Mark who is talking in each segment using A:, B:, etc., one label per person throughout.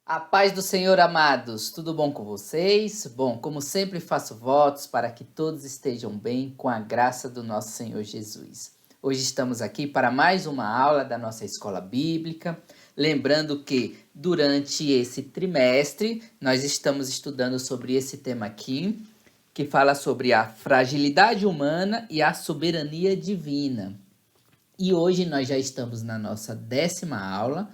A: A paz do Senhor, amados, tudo bom com vocês? Bom, como sempre, faço votos para que todos estejam bem com a graça do nosso Senhor Jesus. Hoje estamos aqui para mais uma aula da nossa escola bíblica. Lembrando que durante esse trimestre nós estamos estudando sobre esse tema aqui, que fala sobre a fragilidade humana e a soberania divina. E hoje nós já estamos na nossa 10ª aula,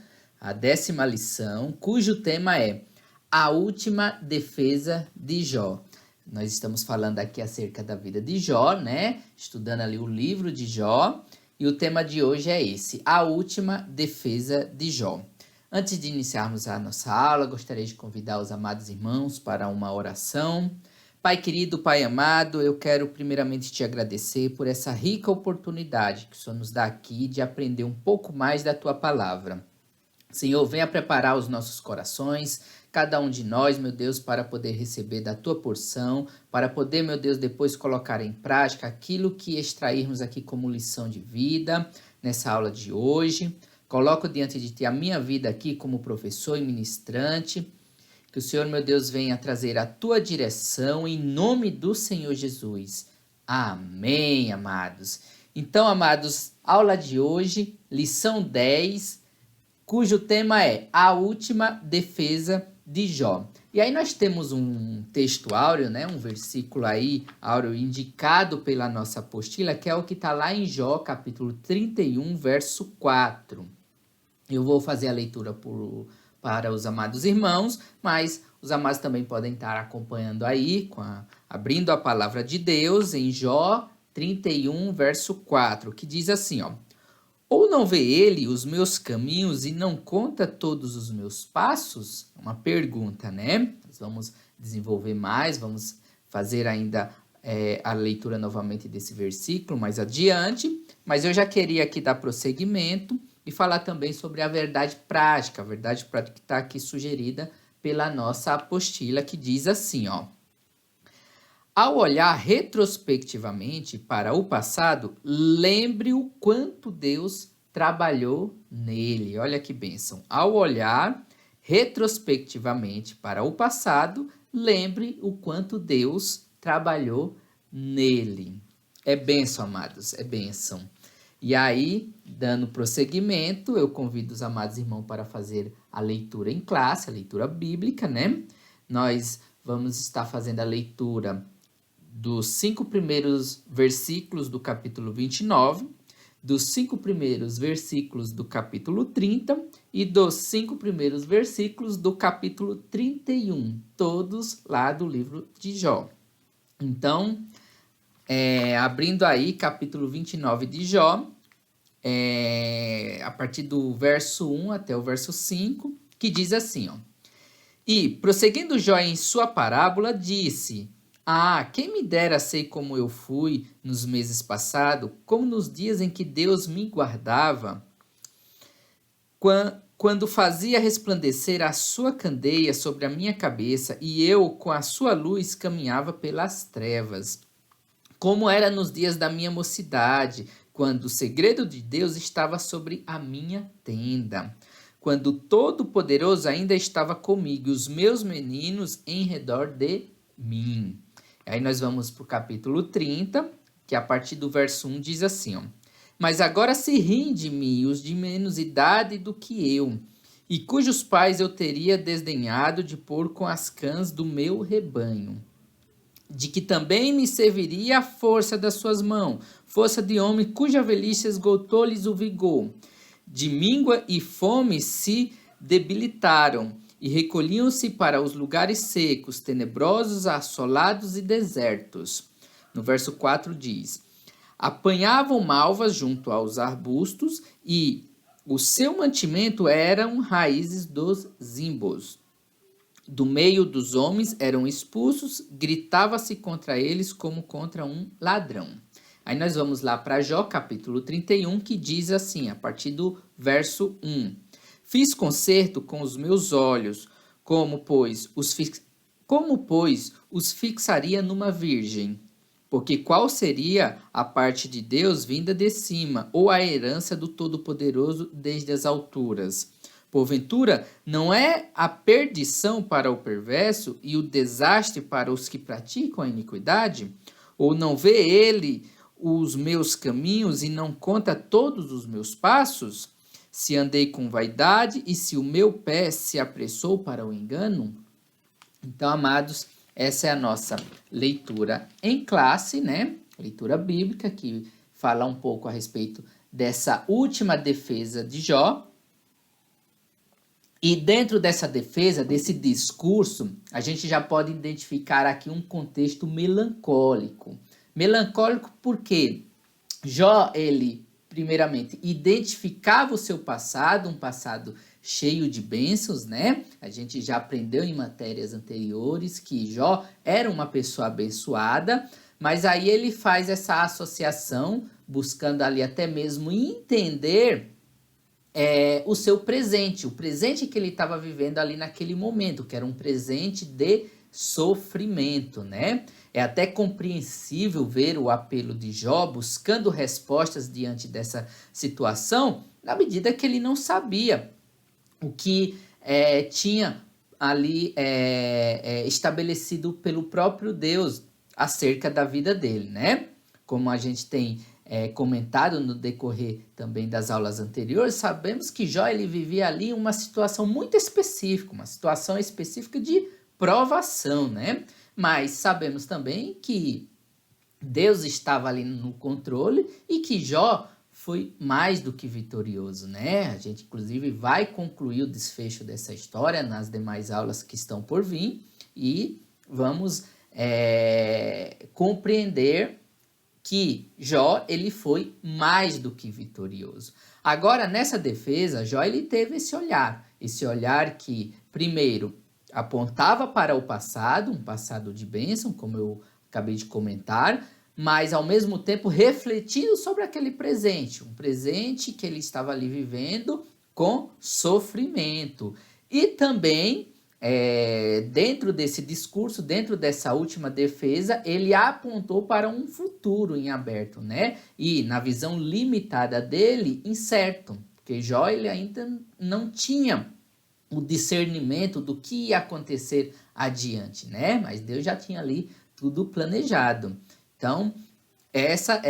A: a 10ª lição, cujo tema é a última defesa de Jó. Nós estamos falando aqui acerca da vida de Jó, né? Estudando ali o livro de Jó. E o tema de hoje é esse, a última defesa de Jó. Antes de iniciarmos a nossa aula, gostaria de convidar os amados irmãos para uma oração. Pai querido, Pai amado, eu quero primeiramente te agradecer por essa rica oportunidade que o Senhor nos dá aqui de aprender um pouco mais da Tua Palavra. Senhor, venha preparar os nossos corações, cada um de nós, meu Deus, para poder receber da Tua porção, para poder, meu Deus, depois colocar em prática aquilo que extrairmos aqui como lição de vida nessa aula de hoje. Coloco diante de Ti a minha vida aqui como professor e ministrante. Que o Senhor, meu Deus, venha trazer a Tua direção em nome do Senhor Jesus. Amém, amados. Então, amados, aula de hoje, lição 10, cujo tema é a última defesa de Jó. E aí nós temos um texto áureo, né, um versículo aí áureo indicado pela nossa apostila, que é o que está lá em Jó, capítulo 31, verso 4. Eu vou fazer a leitura para os amados irmãos, mas os amados também podem estar acompanhando aí, abrindo a palavra de Deus em Jó 31, verso 4, que diz assim, ó: ou não vê ele os meus caminhos e não conta todos os meus passos? Uma pergunta, né? Nós vamos desenvolver mais, vamos fazer ainda a leitura novamente desse versículo mais adiante, mas eu já queria aqui dar prosseguimento e falar também sobre a verdade prática que está aqui sugerida pela nossa apostila, que diz assim, ó: ao olhar retrospectivamente para o passado, lembre o quanto Deus trabalhou nele. Olha que bênção. Ao olhar retrospectivamente para o passado, lembre o quanto Deus trabalhou nele. É bênção, amados, é bênção. E aí, dando prosseguimento, eu convido os amados irmãos para fazer a leitura em classe, a leitura bíblica, né? Nós vamos estar fazendo a leitura dos 5 primeiros versículos do capítulo 29, dos 5 primeiros versículos do capítulo 30 e dos 5 primeiros versículos do capítulo 31, todos lá do livro de Jó. Então, abrindo aí capítulo 29 de Jó, a partir do verso 1 até o verso 5, que diz assim, ó: e, prosseguindo Jó em sua parábola, disse: ah, quem me dera sei como eu fui nos meses passados, como nos dias em que Deus me guardava, quando fazia resplandecer a sua candeia sobre a minha cabeça e eu, com a sua luz, caminhava pelas trevas. Como era nos dias da minha mocidade, quando o segredo de Deus estava sobre a minha tenda, quando o Todo-Poderoso ainda estava comigo e os meus meninos em redor de mim. Aí nós vamos para o capítulo 30, que a partir do verso 1 diz assim, ó: mas agora se riem de mim os de menos idade do que eu, e cujos pais eu teria desdenhado de pôr com as cãs do meu rebanho, de que também me serviria a força das suas mãos, força de homem cuja velhice esgotou-lhes o vigor. De míngua e fome se debilitaram, e recolhiam-se para os lugares secos, tenebrosos, assolados e desertos. No verso 4 diz: apanhavam malvas junto aos arbustos, e o seu mantimento eram raízes dos zimbos. Do meio dos homens eram expulsos, gritava-se contra eles como contra um ladrão. Aí nós vamos lá para Jó, capítulo 31, que diz assim, a partir do verso 1. Fiz concerto com os meus olhos, como, pois, os fixaria numa virgem? Porque qual seria a parte de Deus vinda de cima, ou a herança do Todo-Poderoso desde as alturas? Porventura, não é a perdição para o perverso e o desastre para os que praticam a iniquidade? Ou não vê ele os meus caminhos e não conta todos os meus passos? Se andei com vaidade e se o meu pé se apressou para o engano? Então, amados, essa é a nossa leitura em classe, né? Leitura bíblica, que fala um pouco a respeito dessa última defesa de Jó. E dentro dessa defesa, desse discurso, a gente já pode identificar aqui um contexto melancólico. Melancólico porque Jó, ele, primeiramente, identificava o seu passado, um passado cheio de bênçãos, né? A gente já aprendeu em matérias anteriores que Jó era uma pessoa abençoada, mas aí ele faz essa associação, buscando ali até mesmo entender o seu presente, o presente que ele estava vivendo ali naquele momento, que era um presente de sofrimento, né? É até compreensível ver o apelo de Jó buscando respostas diante dessa situação, na medida que ele não sabia o que tinha ali estabelecido pelo próprio Deus acerca da vida dele, né? Como a gente tem comentado no decorrer também das aulas anteriores, sabemos que Jó ele vivia ali uma situação muito específica, uma situação específica de provação, né? Mas sabemos também que Deus estava ali no controle e que Jó foi mais do que vitorioso, né? A gente, inclusive, vai concluir o desfecho dessa história nas demais aulas que estão por vir e vamos compreender que Jó, ele foi mais do que vitorioso. Agora, nessa defesa, Jó, ele teve esse olhar que, primeiro, apontava para o passado, um passado de bênção, como eu acabei de comentar, mas, ao mesmo tempo, refletindo sobre aquele presente, um presente que ele estava ali vivendo com sofrimento. E também, dentro desse discurso, dentro dessa última defesa, ele apontou para um futuro em aberto, né? E, na visão limitada dele, incerto, porque Jó ele ainda não tinha o discernimento do que ia acontecer adiante, né? Mas Deus já tinha ali tudo planejado. Então, essa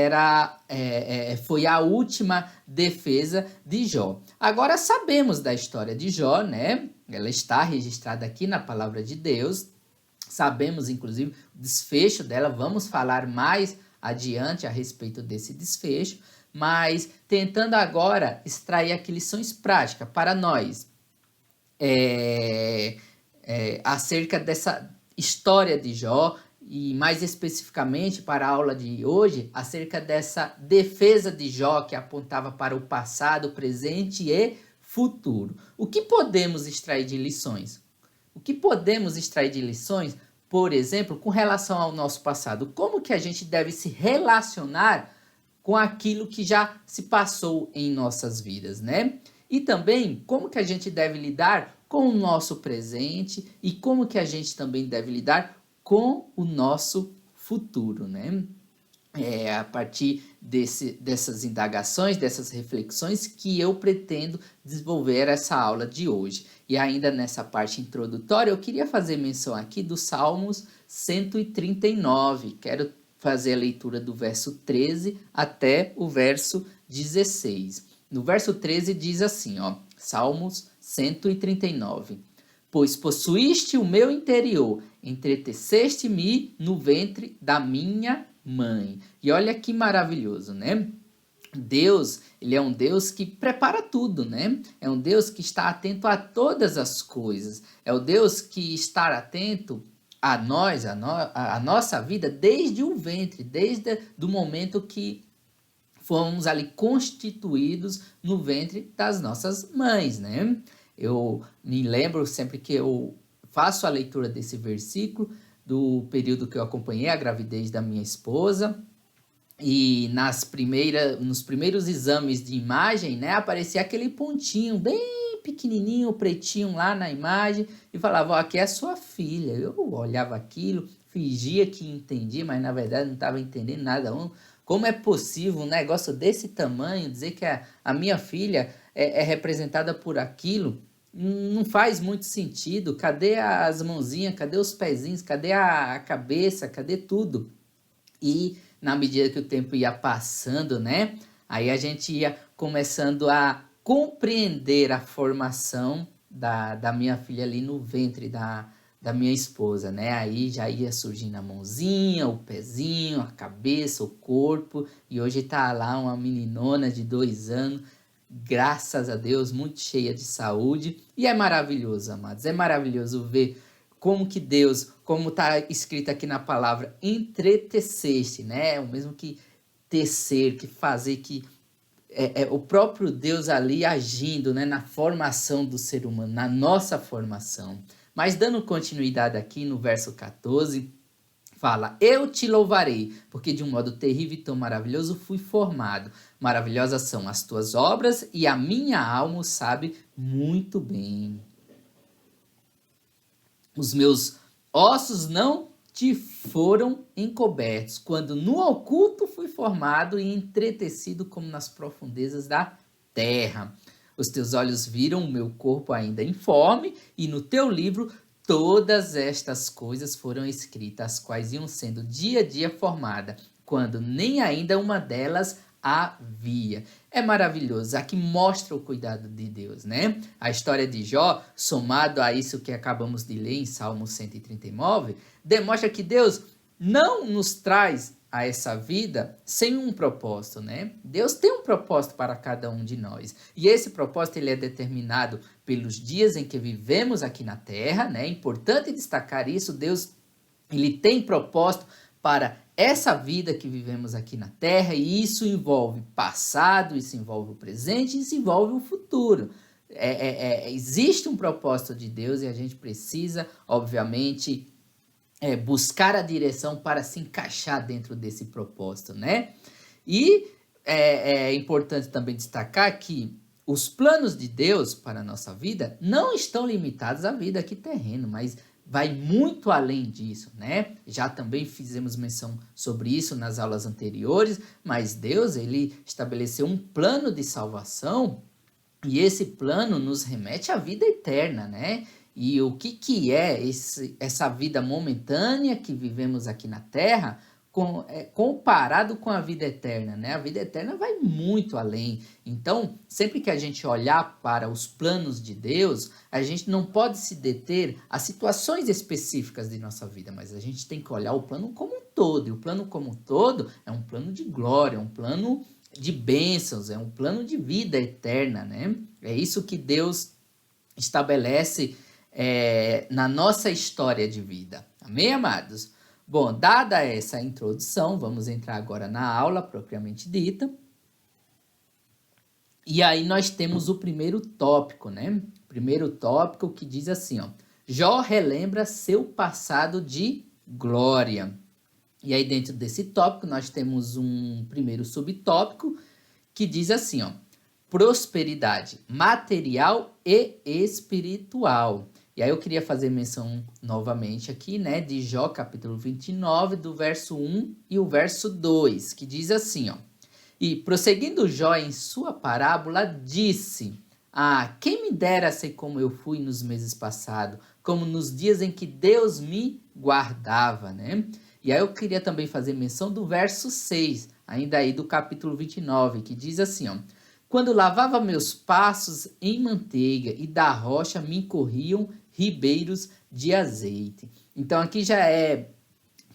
A: foi a última defesa de Jó. Agora sabemos da história de Jó, né? Ela está registrada aqui na palavra de Deus. Sabemos, inclusive, o desfecho dela. Vamos falar mais adiante a respeito desse desfecho. Mas tentando agora extrair aqui lições práticas para nós. Acerca dessa história de Jó. E mais especificamente para a aula de hoje, acerca dessa defesa de Jó que apontava para o passado, presente e futuro. O que podemos extrair de lições? O que podemos extrair de lições, por exemplo, com relação ao nosso passado? Como que a gente deve se relacionar com aquilo que já se passou em nossas vidas, né? E também, como que a gente deve lidar com o nosso presente e como que a gente também deve lidar com o nosso futuro, né? A partir dessas indagações, dessas reflexões que eu pretendo desenvolver essa aula de hoje. E ainda nessa parte introdutória, eu queria fazer menção aqui do Salmos 139. Quero fazer a leitura do verso 13 até o verso 16. No verso 13 diz assim, ó, Salmos 139. Pois possuíste o meu interior, entreteceste-me no ventre da minha mãe. E olha que maravilhoso, né? Deus, ele é um Deus que prepara tudo, né? É um Deus que está atento a todas as coisas. É o Deus que está atento a nós, a nossa vida desde o ventre, desde o momento que fomos ali constituídos no ventre das nossas mães, né? Eu me lembro sempre que eu faço a leitura desse versículo do período que eu acompanhei a gravidez da minha esposa e nos primeiros exames de imagem, né, aparecia aquele pontinho bem pequenininho, pretinho lá na imagem e falava, ó, aqui é a sua filha. Eu olhava aquilo, fingia que entendia, mas na verdade não estava entendendo nada. Como é possível um negócio desse tamanho dizer que a minha filha é representada por aquilo? não faz muito sentido. Cadê as mãozinhas? Cadê os pezinhos? Cadê a cabeça? Cadê tudo? E na medida que o tempo ia passando, né? Aí a gente ia começando a compreender a formação da minha filha ali no ventre da minha esposa, né? Aí já ia surgindo a mãozinha, o pezinho, a cabeça, o corpo. E hoje tá lá uma meninona de 2 anos, graças a Deus, muito cheia de saúde. E é maravilhoso, amados. É maravilhoso ver como que Deus, como está escrito aqui na palavra, entreteceste, né? O mesmo que tecer, que fazer, que é o próprio Deus ali agindo, né, na formação do ser humano, na nossa formação. Mas dando continuidade aqui no verso 14, fala: eu te louvarei, porque de um modo terrível e tão maravilhoso fui formado. Maravilhosas são as tuas obras e a minha alma o sabe muito bem. Os meus ossos não te foram encobertos, quando no oculto fui formado e entretecido como nas profundezas da terra. Os teus olhos viram o meu corpo ainda informe, e no teu livro todas estas coisas foram escritas, as quais iam sendo dia a dia formada, quando nem ainda uma delas havia. É maravilhoso, aqui mostra o cuidado de Deus, né? A história de Jó, somado a isso que acabamos de ler em Salmo 139, demonstra que Deus não nos traz a essa vida sem um propósito, né? Deus tem um propósito para cada um de nós. E esse propósito ele é determinado pelos dias em que vivemos aqui na Terra, né? É importante destacar isso. Deus ele tem propósito para essa vida que vivemos aqui na Terra, e isso envolve passado, isso envolve o presente, isso envolve o futuro. Existe um propósito de Deus e a gente precisa, obviamente, buscar a direção para se encaixar dentro desse propósito, né? E é importante também destacar que os planos de Deus para a nossa vida não estão limitados à vida aqui terrena, mas vai muito além disso, né? Já também fizemos menção sobre isso nas aulas anteriores, mas Deus, ele estabeleceu um plano de salvação e esse plano nos remete à vida eterna, né? E o que é essa vida momentânea que vivemos aqui na Terra, comparado com a vida eterna, né? A vida eterna vai muito além. Então, sempre que a gente olhar para os planos de Deus, a gente não pode se deter a situações específicas de nossa vida, mas a gente tem que olhar o plano como um todo. E o plano como um todo é um plano de glória, é um plano de bênçãos, é um plano de vida eterna, né? É isso que Deus estabelece na nossa história de vida. Amém, amados? Bom, dada essa introdução, vamos entrar agora na aula propriamente dita. E aí nós temos o primeiro tópico, né? Primeiro tópico que diz assim, ó: Jó relembra seu passado de glória. E aí dentro desse tópico nós temos um primeiro subtópico que diz assim, ó: prosperidade material e espiritual. E aí eu queria fazer menção novamente aqui, né, de Jó, capítulo 29, do verso 1 e o verso 2, que diz assim, ó: e prosseguindo Jó em sua parábola, disse: ah, quem me dera ser como eu fui nos meses passados, como nos dias em que Deus me guardava, né? E aí eu queria também fazer menção do verso 6, ainda aí do capítulo 29, que diz assim, ó: quando lavava meus passos em manteiga e da rocha me corriam ribeiros de azeite. Então aqui já é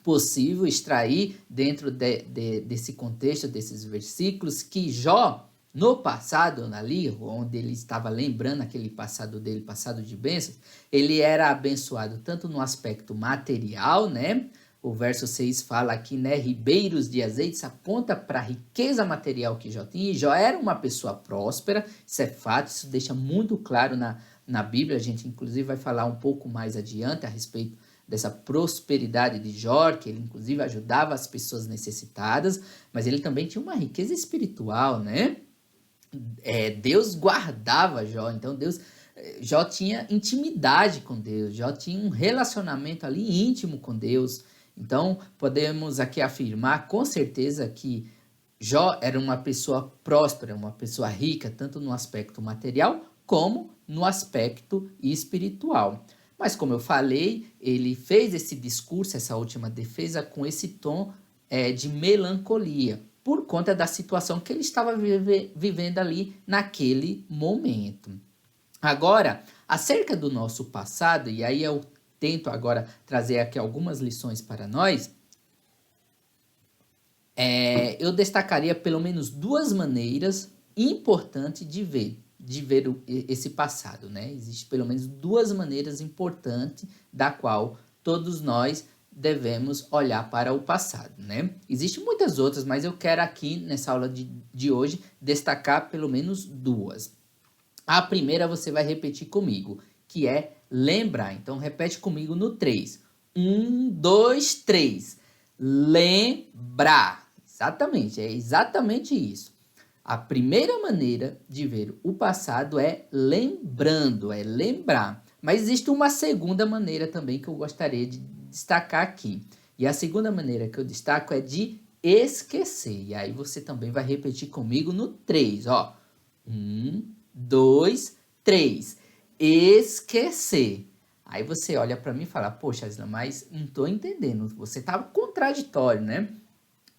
A: possível extrair dentro desse contexto, desses versículos, que Jó, no passado, ali, onde ele estava lembrando aquele passado dele, passado de bênçãos, ele era abençoado tanto no aspecto material, né? O verso 6 fala aqui, né? Ribeiros de azeites aponta para a riqueza material que Jó tinha. E Jó era uma pessoa próspera, isso é fato, isso deixa muito claro na Bíblia. A gente, inclusive, vai falar um pouco mais adiante a respeito dessa prosperidade de Jó, que ele, inclusive, ajudava as pessoas necessitadas, mas ele também tinha uma riqueza espiritual, né? Deus guardava Jó, então Jó tinha intimidade com Deus, Jó tinha um relacionamento ali íntimo com Deus. Então, podemos aqui afirmar com certeza que Jó era uma pessoa próspera, uma pessoa rica, tanto no aspecto material como no aspecto espiritual. Mas como eu falei, ele fez esse discurso, essa última defesa, com esse tom de melancolia, por conta da situação que ele estava vivendo ali naquele momento. Agora, acerca do nosso passado, e aí eu tento agora trazer aqui algumas lições para nós, eu destacaria pelo menos duas maneiras importantes de ver esse passado, né? Existem pelo menos duas maneiras importantes da qual todos nós devemos olhar para o passado, né? Existem muitas outras, mas eu quero aqui, nessa aula de hoje, destacar pelo menos duas. A primeira você vai repetir comigo, que é lembrar. Então, repete comigo no 3. 1, 2, 3. Lembrar. Exatamente, é exatamente isso. A primeira maneira de ver o passado é lembrando, é lembrar. Mas existe uma segunda maneira também que eu gostaria de destacar aqui. E a segunda maneira que eu destaco é de esquecer. E aí você também vai repetir comigo no 3, ó. 1, 2, 3. Esquecer. Aí você olha para mim e fala, poxa, Isla, mas não estou entendendo. Você tá contraditório, né?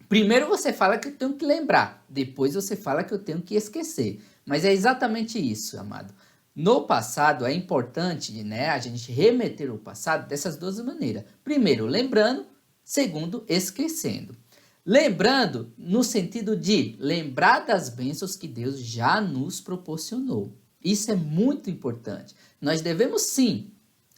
A: Primeiro você fala que eu tenho que lembrar, depois você fala que eu tenho que esquecer. Mas é exatamente isso, amado. No passado é importante, né, a gente remeter o passado dessas duas maneiras. Primeiro, lembrando. Segundo, esquecendo. Lembrando no sentido de lembrar das bênçãos que Deus já nos proporcionou. Isso é muito importante. Nós devemos sim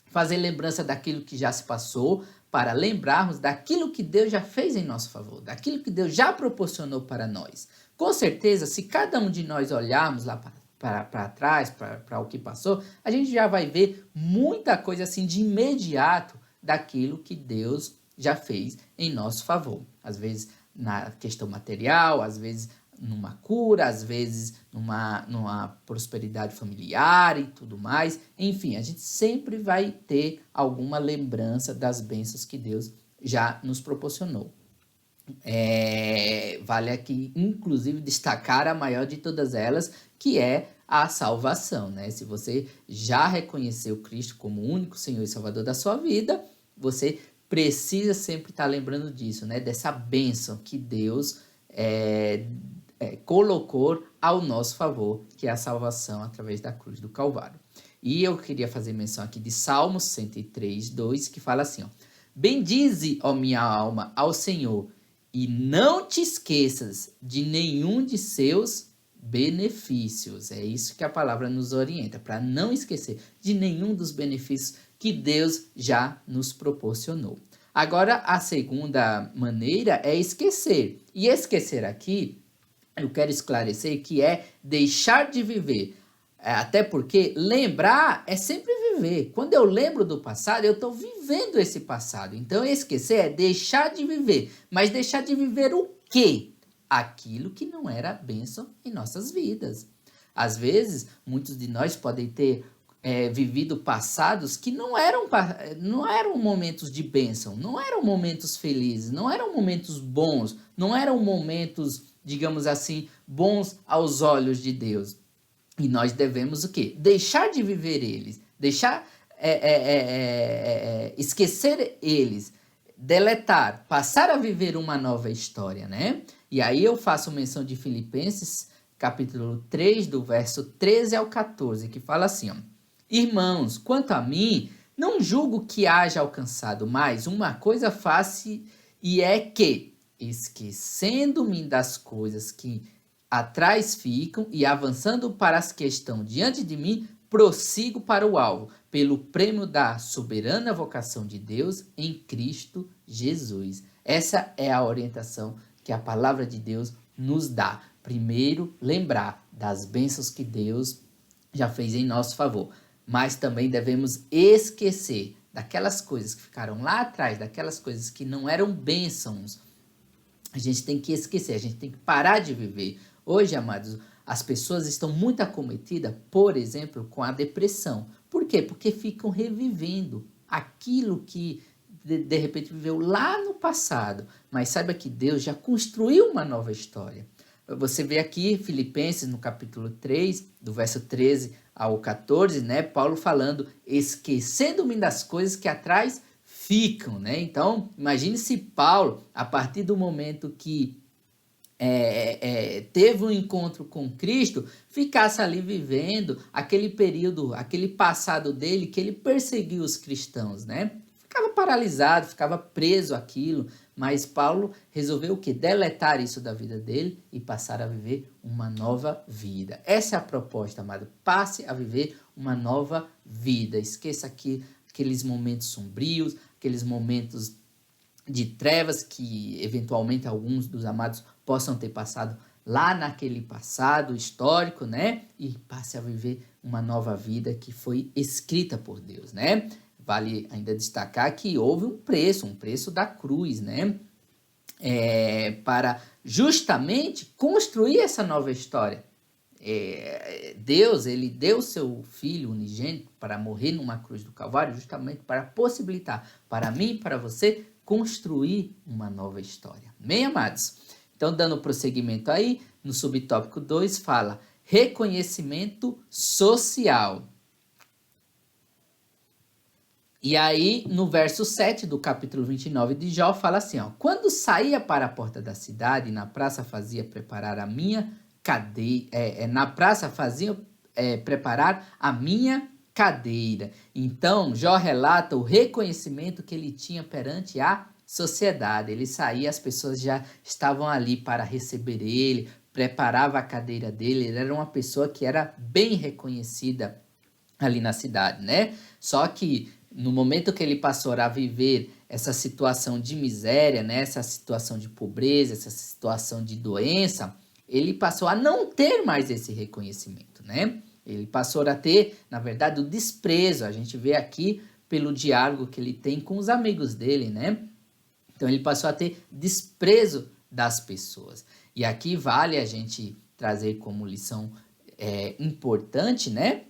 A: fazer lembrança daquilo que já se passou, para lembrarmos daquilo que Deus já fez em nosso favor, daquilo que Deus já proporcionou para nós. Com certeza, se cada um de nós olharmos lá para trás, para o que passou, a gente já vai ver muita coisa assim de imediato daquilo que Deus já fez em nosso favor. Às vezes na questão material, às vezes numa cura, às vezes numa prosperidade familiar e tudo mais. Enfim, a gente sempre vai ter alguma lembrança das bênçãos que Deus já nos proporcionou. Vale aqui, inclusive, destacar a maior de todas elas, que é a salvação, né? Se você já reconheceu Cristo como o único Senhor e Salvador da sua vida, você precisa sempre estar lembrando disso, né? Dessa bênção que Deus colocou ao nosso favor, que é a salvação através da cruz do Calvário. E eu queria fazer menção aqui de Salmos 103, 2, que fala assim, ó, bendize, ó minha alma, ao Senhor, e não te esqueças de nenhum de seus benefícios. É isso que a palavra nos orienta, para não esquecer de nenhum dos benefícios que Deus já nos proporcionou. Agora, a segunda maneira é esquecer. E esquecer aqui, eu quero esclarecer que é deixar de viver. Até porque lembrar é sempre viver. Quando eu lembro do passado, eu estou vivendo esse passado. Então, esquecer é deixar de viver. Mas deixar de viver o quê? Aquilo que não era bênção em nossas vidas. Às vezes, muitos de nós podem ter vivido passados que não eram momentos de bênção, não eram momentos felizes, não eram momentos bons, não eram momentos, digamos assim, bons aos olhos de Deus. E nós devemos o quê? Deixar de viver eles, esquecer eles, deletar, passar a viver uma nova história, né? E aí eu faço menção de Filipenses, capítulo 3, do verso 13 ao 14, que fala assim, ó, irmãos, quanto a mim, não julgo que haja alcançado mais, uma coisa faço e é que, esquecendo-me das coisas que atrás ficam e avançando para as que estão diante de mim, prossigo para o alvo, pelo prêmio da soberana vocação de Deus em Cristo Jesus. Essa é a orientação que a palavra de Deus nos dá. Primeiro, lembrar das bênçãos que Deus já fez em nosso favor, mas também devemos esquecer daquelas coisas que ficaram lá atrás, daquelas coisas que não eram bênçãos. A gente tem que esquecer, a gente tem que parar de viver. Hoje, amados, as pessoas estão muito acometidas, por exemplo, com a depressão. Por quê? Porque ficam revivendo aquilo que de repente viveu lá no passado. Mas saiba que Deus já construiu uma nova história. você vê aqui Filipenses no capítulo 3, do verso 13 ao 14, né? Paulo falando, esquecendo-me das coisas que atrás ficam, né? Então, imagine se Paulo, a partir do momento que teve um encontro com Cristo, ficasse ali vivendo aquele período, aquele passado dele que ele perseguiu os cristãos, né? Ficava paralisado, ficava preso àquilo, mas Paulo resolveu o quê? Deletar isso da vida dele e passar a viver uma nova vida. Essa é a proposta, amado. Passe a viver uma nova vida. Esqueça aqui aqueles momentos sombrios, aqueles momentos de trevas que eventualmente alguns dos amados possam ter passado lá naquele passado histórico, né? E passe a viver uma nova vida que foi escrita por Deus, né? Vale ainda destacar que houve um preço da cruz, né? Para justamente construir essa nova história. Deus, ele deu seu Filho unigênito para morrer numa cruz do Calvário, justamente para possibilitar para mim e para você construir uma nova história. Amém, amados? Então, dando prosseguimento aí, no subtópico 2 fala reconhecimento social. E aí, no verso 7 do capítulo 29 de Jó, fala assim, ó, quando saía para a porta da cidade, na praça fazia preparar a minha cadeira, preparar a minha cadeira. Então, Jó relata o reconhecimento que ele tinha perante a sociedade. Ele saía, as pessoas já estavam ali para receber ele, preparava a cadeira dele, ele era uma pessoa que era bem reconhecida ali na cidade, né? Só que no momento que ele passou a viver essa situação de miséria, né? Essa situação de pobreza, essa situação de doença, ele passou a não ter mais esse reconhecimento, né? Ele passou a ter, na verdade, o desprezo. A gente vê aqui pelo diálogo que ele tem com os amigos dele, né? Então, ele passou a ter desprezo das pessoas. E aqui vale a gente trazer como lição importante, né?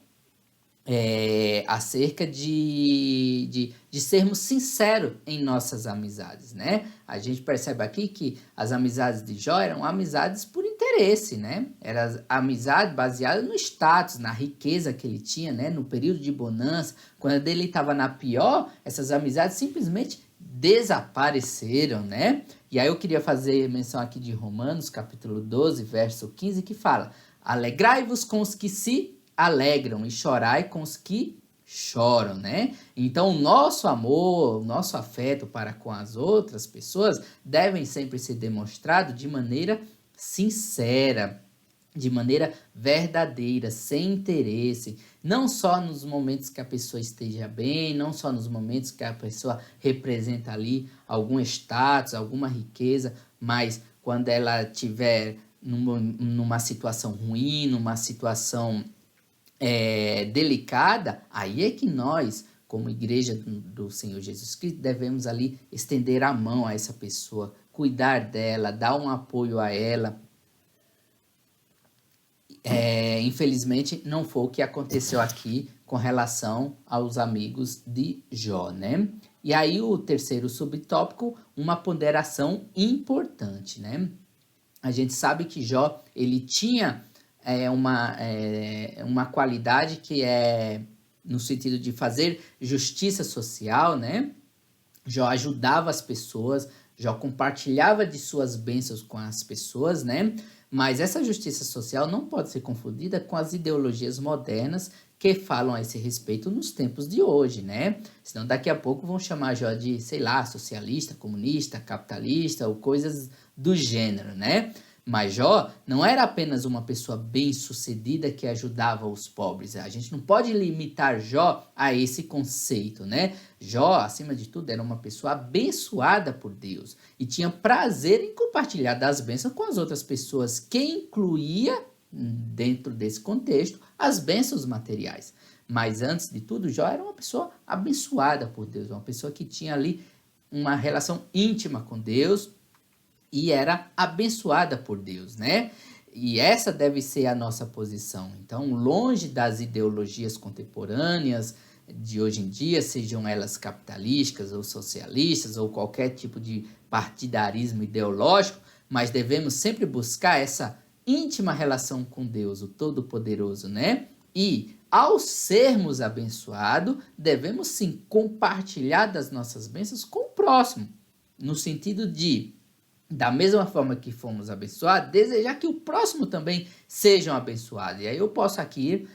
A: Acerca de sermos sinceros em nossas amizades, né? A gente percebe aqui que as amizades de Jó eram amizades por interesse, né? Era amizade baseada no status, na riqueza que ele tinha, né? No período de bonança, quando ele estava na pior, essas amizades simplesmente desapareceram, né? E aí eu queria fazer menção aqui de Romanos, capítulo 12, verso 15, que fala: alegrai-vos com os que se alegram e chorai com os que choram, né? Então, o nosso amor, o nosso afeto para com as outras pessoas devem sempre ser demonstrado de maneira sincera, de maneira verdadeira, sem interesse, não só nos momentos que a pessoa esteja bem, não só nos momentos que a pessoa representa ali algum status, alguma riqueza, mas quando ela estiver numa situação ruim, numa situação delicada, aí é que nós, como igreja do Senhor Jesus Cristo, devemos ali estender a mão a essa pessoa, cuidar dela, dar um apoio a ela. Infelizmente, não foi o que aconteceu aqui com relação aos amigos de Jó, né? E aí o terceiro subtópico, uma ponderação importante, né? A gente sabe que Jó, ele tinha uma qualidade que é no sentido de fazer justiça social, né? Jó ajudava as pessoas, Jó compartilhava de suas bênçãos com as pessoas, né? Mas essa justiça social não pode ser confundida com as ideologias modernas que falam a esse respeito nos tempos de hoje, né? Senão daqui a pouco vão chamar Jó de, sei lá, socialista, comunista, capitalista ou coisas do gênero, né? Mas Jó não era apenas uma pessoa bem-sucedida que ajudava os pobres. A gente não pode limitar Jó a esse conceito, né? Jó, acima de tudo, era uma pessoa abençoada por Deus e tinha prazer em compartilhar das bênçãos com as outras pessoas, que incluía, dentro desse contexto, as bênçãos materiais. Mas antes de tudo, Jó era uma pessoa abençoada por Deus, uma pessoa que tinha ali uma relação íntima com Deus, e era abençoada por Deus, né? E essa deve ser a nossa posição. Então, longe das ideologias contemporâneas de hoje em dia, sejam elas capitalistas ou socialistas ou qualquer tipo de partidarismo ideológico, mas devemos sempre buscar essa íntima relação com Deus, o Todo-Poderoso, né? E ao sermos abençoados, devemos sim compartilhar das nossas bênçãos com o próximo, no sentido de, da mesma forma que fomos abençoados, desejar que o próximo também sejam abençoados. E aí eu posso aqui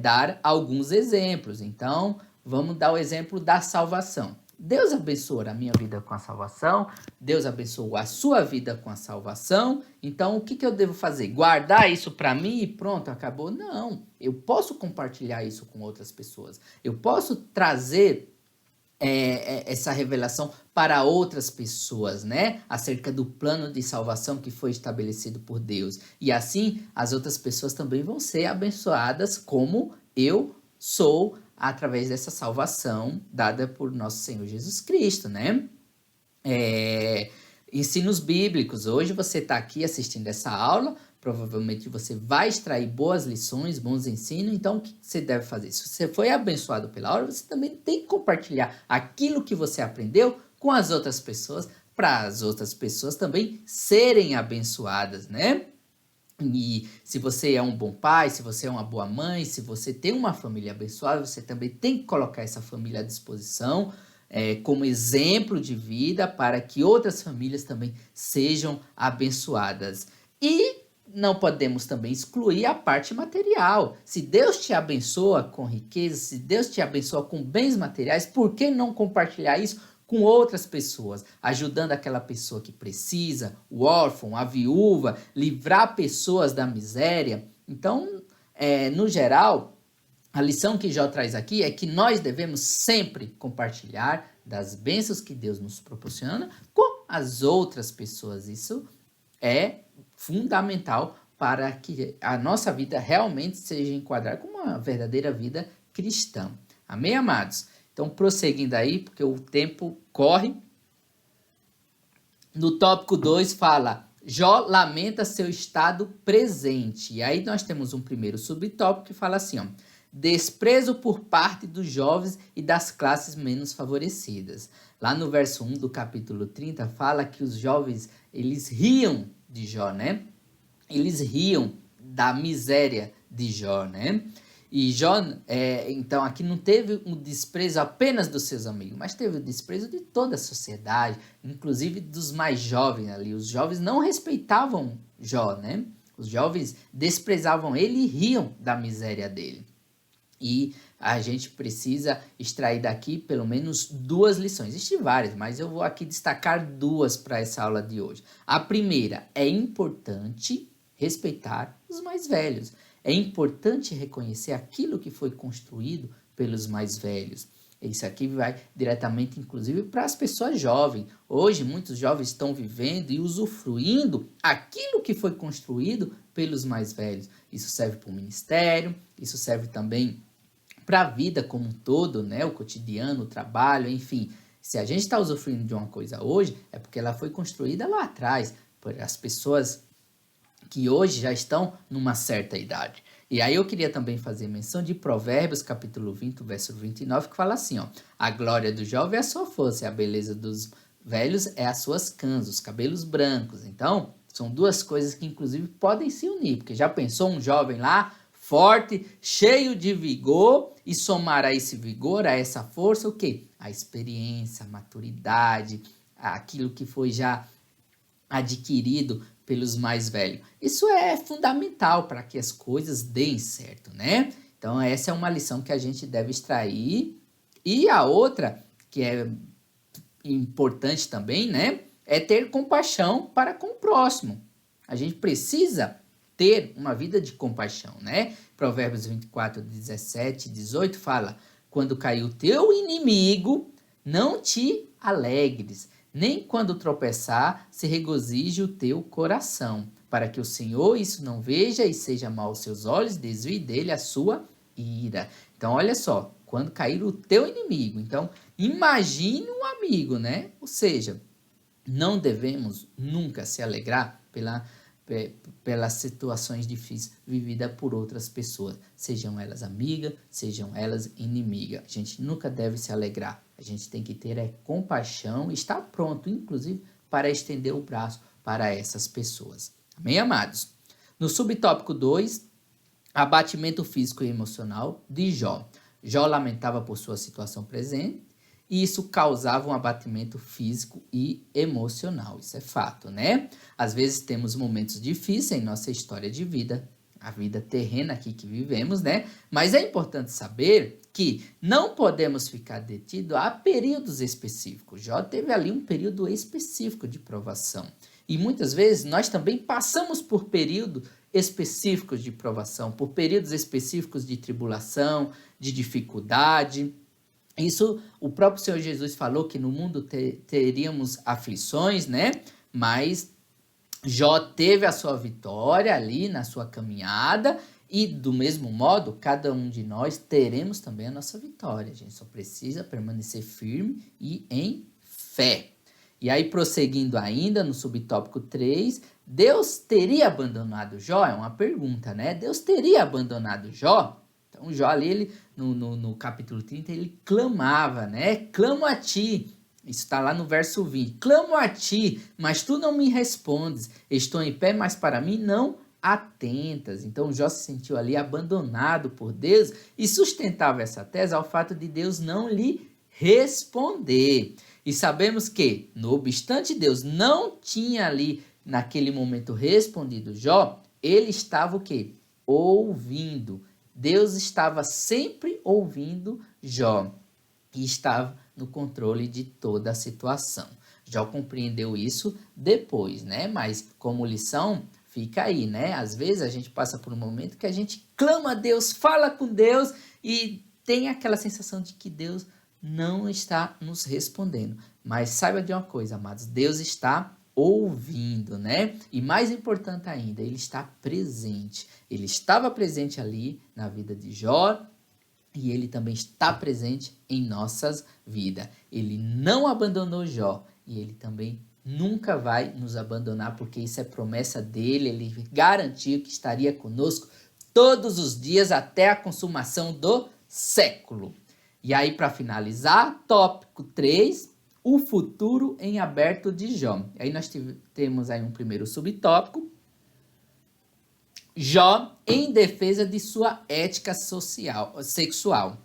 A: dar alguns exemplos. Então, vamos dar o exemplo da salvação. Deus abençoou a minha vida com a salvação, Deus abençoou a sua vida com a salvação, então o que eu devo fazer? Guardar isso para mim e pronto, acabou? Não, eu posso compartilhar isso com outras pessoas, eu posso trazer essa revelação para outras pessoas, né? Acerca do plano de salvação que foi estabelecido por Deus. E assim, as outras pessoas também vão ser abençoadas como eu sou através dessa salvação dada por nosso Senhor Jesus Cristo, né? Ensinos bíblicos. Hoje você está aqui assistindo essa aula, provavelmente você vai extrair boas lições, bons ensinos. Então, o que você deve fazer? Se você foi abençoado pela aula, você também tem que compartilhar aquilo que você aprendeu com as outras pessoas, para as outras pessoas também serem abençoadas, né? E se você é um bom pai, se você é uma boa mãe, se você tem uma família abençoada, você também tem que colocar essa família à disposição, como exemplo de vida para que outras famílias também sejam abençoadas. E não podemos também excluir a parte material. Se Deus te abençoa com riqueza, se Deus te abençoa com bens materiais, por que não compartilhar isso com outras pessoas, ajudando aquela pessoa que precisa, o órfão, a viúva, livrar pessoas da miséria? Então, no geral, a lição que Jó traz aqui é que nós devemos sempre compartilhar das bênçãos que Deus nos proporciona com as outras pessoas. Isso é fundamental para que a nossa vida realmente seja enquadrada como uma verdadeira vida cristã. Amém, amados? Então, prosseguindo aí, porque o tempo corre. No tópico 2 fala: Jó lamenta seu estado presente. E aí nós temos um primeiro subtópico que fala assim, ó: desprezo por parte dos jovens e das classes menos favorecidas. Lá no verso 1 do capítulo 30 fala que os jovens, eles riam de Jó, né? Eles riam da miséria de Jó, né? E Jó, então, aqui não teve um desprezo apenas dos seus amigos, mas teve o desprezo de toda a sociedade, inclusive dos mais jovens ali. Os jovens não respeitavam Jó, né? Os jovens desprezavam ele e riam da miséria dele. E a gente precisa extrair daqui pelo menos duas lições. Existem várias, mas eu vou aqui destacar duas para essa aula de hoje. A primeira: é importante respeitar os mais velhos. É importante reconhecer aquilo que foi construído pelos mais velhos. Isso aqui vai diretamente, inclusive, para as pessoas jovens. Hoje, muitos jovens estão vivendo e usufruindo aquilo que foi construído pelos mais velhos. Isso serve para o ministério, isso serve também para a vida como um todo, né? O cotidiano, o trabalho, enfim. Se a gente está usufruindo de uma coisa hoje, é porque ela foi construída lá atrás, por as pessoas que hoje já estão numa certa idade. E aí eu queria também fazer menção de Provérbios, capítulo 20, verso 29, que fala assim, ó: a glória do jovem é a sua força, e a beleza dos velhos é as suas cãs, os cabelos brancos. Então, são duas coisas que inclusive podem se unir, porque já pensou um jovem lá, forte, cheio de vigor, e somar a esse vigor, a essa força, o quê? A experiência, a maturidade, aquilo que foi já adquirido pelos mais velhos. Isso é fundamental para que as coisas deem certo, né? Então, essa é uma lição que a gente deve extrair. E a outra, que é importante também, né? É ter compaixão para com o próximo. A gente precisa ter uma vida de compaixão, né? Provérbios 24, 17 e 18 fala: quando caiu teu inimigo, não te alegres, nem quando tropeçar, se regozije o teu coração, para que o Senhor isso não veja e seja mal aos seus olhos, desvie dele a sua ira. Então, olha só, quando cair o teu inimigo, então, imagine um amigo, né? Ou seja, não devemos nunca se alegrar pelas situações difíceis vividas por outras pessoas, sejam elas amigas, sejam elas inimigas. A gente nunca deve se alegrar. A gente tem que ter compaixão e estar pronto, inclusive, para estender o braço para essas pessoas. Amém, amados? No subtópico 2, abatimento físico e emocional de Jó. Jó lamentava por sua situação presente e isso causava um abatimento físico e emocional. Isso é fato, né? Às vezes temos momentos difíceis em nossa história de vida, a vida terrena aqui que vivemos, né? Mas é importante saber que não podemos ficar detidos a períodos específicos. Jó teve ali um período específico de provação. E muitas vezes nós também passamos por períodos específicos de provação, por períodos específicos de tribulação, de dificuldade. Isso, o próprio Senhor Jesus falou que no mundo teríamos aflições, né? Mas Jó teve a sua vitória ali na sua caminhada e, do mesmo modo, cada um de nós teremos também a nossa vitória. A gente só precisa permanecer firme e em fé. E aí, prosseguindo ainda no subtópico 3, Deus teria abandonado Jó? É uma pergunta, né? Deus teria abandonado Jó? Então, Jó ali, ele, no capítulo 30, ele clamava, né? Clamo a ti. Isso está lá no verso 20. Clamo a ti, mas tu não me respondes. Estou em pé, mas para mim não atentas. Então, Jó se sentiu ali abandonado por Deus e sustentava essa tese ao fato de Deus não lhe responder. E sabemos que, no obstante Deus não tinha ali, naquele momento, respondido Jó, ele estava o quê? Ouvindo. Deus estava sempre ouvindo Jó e estava no controle de toda a situação. Jó compreendeu isso depois, né? Mas como lição, fica aí, né? Às vezes a gente passa por um momento que a gente clama a Deus, fala com Deus e tem aquela sensação de que Deus não está nos respondendo. Mas saiba de uma coisa, amados, Deus está ouvindo, né? E mais importante ainda, ele está presente. Ele estava presente ali na vida de Jó e ele também está presente em nossas vidas. Ele não abandonou Jó e ele também nunca vai nos abandonar, porque isso é promessa dele. Ele garantiu que estaria conosco todos os dias até a consumação do século. E aí, para finalizar, tópico 3, o futuro em aberto de Jó. Aí nós temos aí um primeiro subtópico, Jó em defesa de sua ética sexual.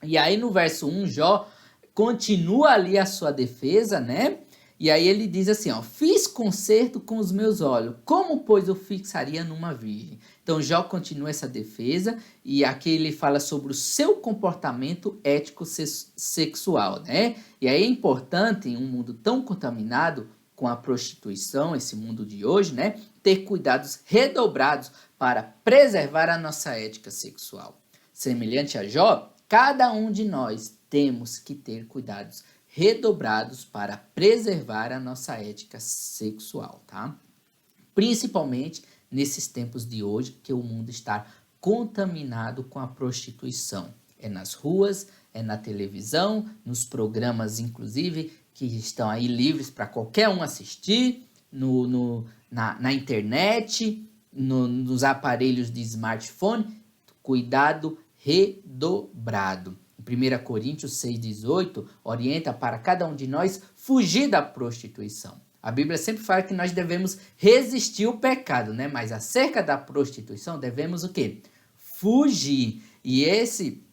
A: E aí no verso 1, Jó continua ali a sua defesa, né? E aí ele diz assim, ó, fiz concerto com os meus olhos, como pois eu fixaria numa virgem? Então Jó continua essa defesa e aqui ele fala sobre o seu comportamento ético sexual, né? E aí é importante em um mundo tão contaminado com a prostituição, esse mundo de hoje, né? Ter cuidados redobrados para preservar a nossa ética sexual. Semelhante a Jó, cada um de nós temos que ter cuidados redobrados para preservar a nossa ética sexual, tá? Principalmente nesses tempos de hoje que o mundo está contaminado com a prostituição. É nas ruas, é na televisão, nos inclusive, que estão aí livres para qualquer um assistir, na internet, nos aparelhos de smartphone. Cuidado redobrado. 1 Coríntios 6,18 orienta para cada um de nós fugir da prostituição. A Bíblia sempre fala que nós devemos resistir o pecado, né? Mas acerca da prostituição devemos o quê? Fugir. E esse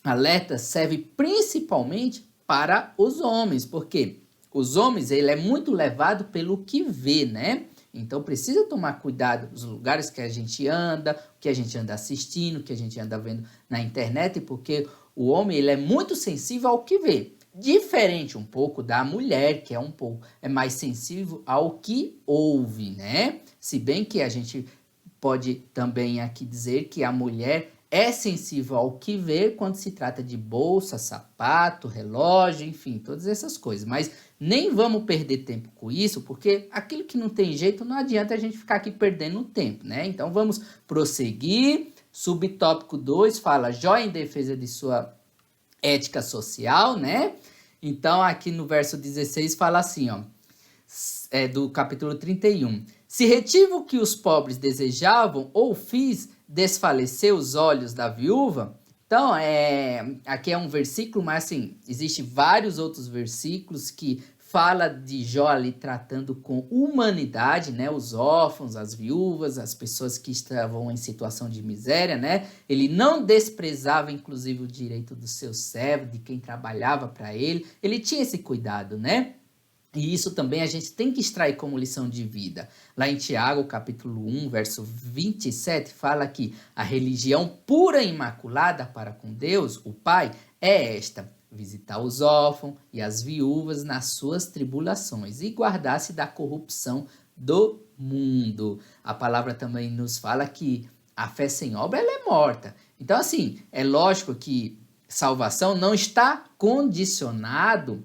A: alerta serve principalmente para os homens, porque os homens, ele é muito levado pelo que vê, né? Então precisa tomar cuidado nos lugares que a gente anda, o que a gente anda assistindo, o que a gente anda vendo na internet, porque o homem, ele é muito sensível ao que vê. Diferente um pouco da mulher, que é mais sensível ao que ouve, né? Se bem que a gente pode também aqui dizer que a mulher é sensível ao que vê quando se trata de bolsa, sapato, relógio, enfim, todas essas coisas. Mas nem vamos perder tempo com isso, porque aquilo que não tem jeito, não adianta a gente ficar aqui perdendo tempo, né? Então vamos prosseguir. Subtópico 2 fala Jó em defesa de sua ética social, né? Então aqui no verso 16 fala assim, ó, do capítulo 31. Se retive o que os pobres desejavam, ou fiz desfalecer os olhos da viúva. Então, aqui é um versículo, mas assim, existem vários outros versículos que fala de Jó ali tratando com humanidade, né? Os órfãos, as viúvas, as pessoas que estavam em situação de miséria, né? Ele não desprezava, inclusive, o direito do seu servo, de quem trabalhava para ele. Ele tinha esse cuidado, né? E isso também a gente tem que extrair como lição de vida. Lá em Tiago, capítulo 1, verso 27, fala que a religião pura e imaculada para com Deus, o Pai, é esta: visitar os órfãos e as viúvas nas suas tribulações e guardar-se da corrupção do mundo. A palavra também nos fala que a fé sem obra ela é morta. Então, assim, é lógico que salvação não está condicionado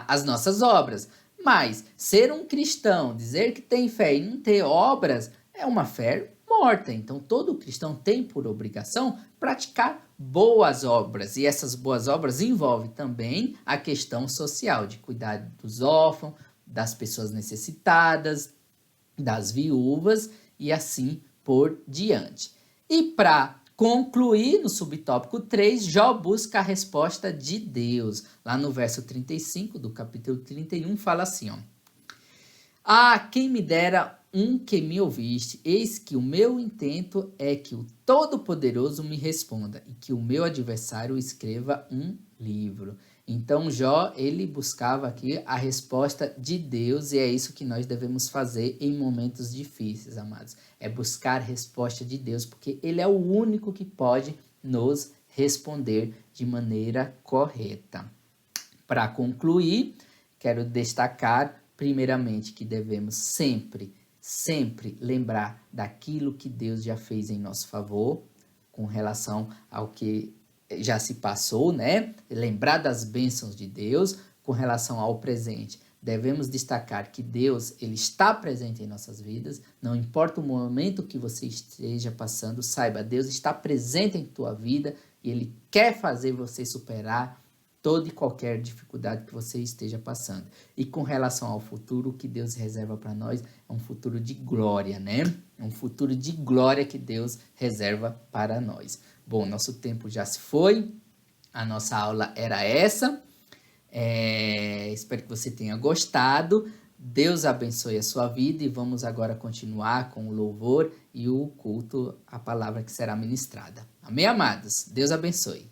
A: as nossas obras. Mas ser um cristão, dizer que tem fé e não ter obras, é uma fé morta. Então, todo cristão tem por obrigação praticar boas obras. E essas boas obras envolvem também a questão social, de cuidar dos órfãos, das pessoas necessitadas, das viúvas e assim por diante. E para concluir, no subtópico 3, Jó busca a resposta de Deus. Lá no verso 35 do capítulo 31, fala assim, ó: Ah, quem me dera um que me ouviste, eis que o meu intento é que o Todo-Poderoso me responda e que o meu adversário escreva um livro. Então Jó, ele buscava aqui a resposta de Deus, e é isso que nós devemos fazer em momentos difíceis, amados. É buscar a resposta de Deus, porque ele é o único que pode nos responder de maneira correta. Para concluir, quero destacar primeiramente que devemos sempre lembrar daquilo que Deus já fez em nosso favor, com relação ao que já se passou, né? Lembrar das bênçãos de Deus com relação ao presente. Devemos destacar que Deus, ele está presente em nossas vidas, não importa o momento que você esteja passando, saiba, Deus está presente em tua vida e ele quer fazer você superar toda e qualquer dificuldade que você esteja passando. E com relação ao futuro, o que Deus reserva para nós é um futuro de glória, né? É um futuro de glória que Deus reserva para nós. Bom, nosso tempo já se foi, a nossa aula era essa. Espero que você tenha gostado. Deus abençoe a sua vida e vamos agora continuar com o louvor e o culto, a palavra que será ministrada. Amém, amados? Deus abençoe.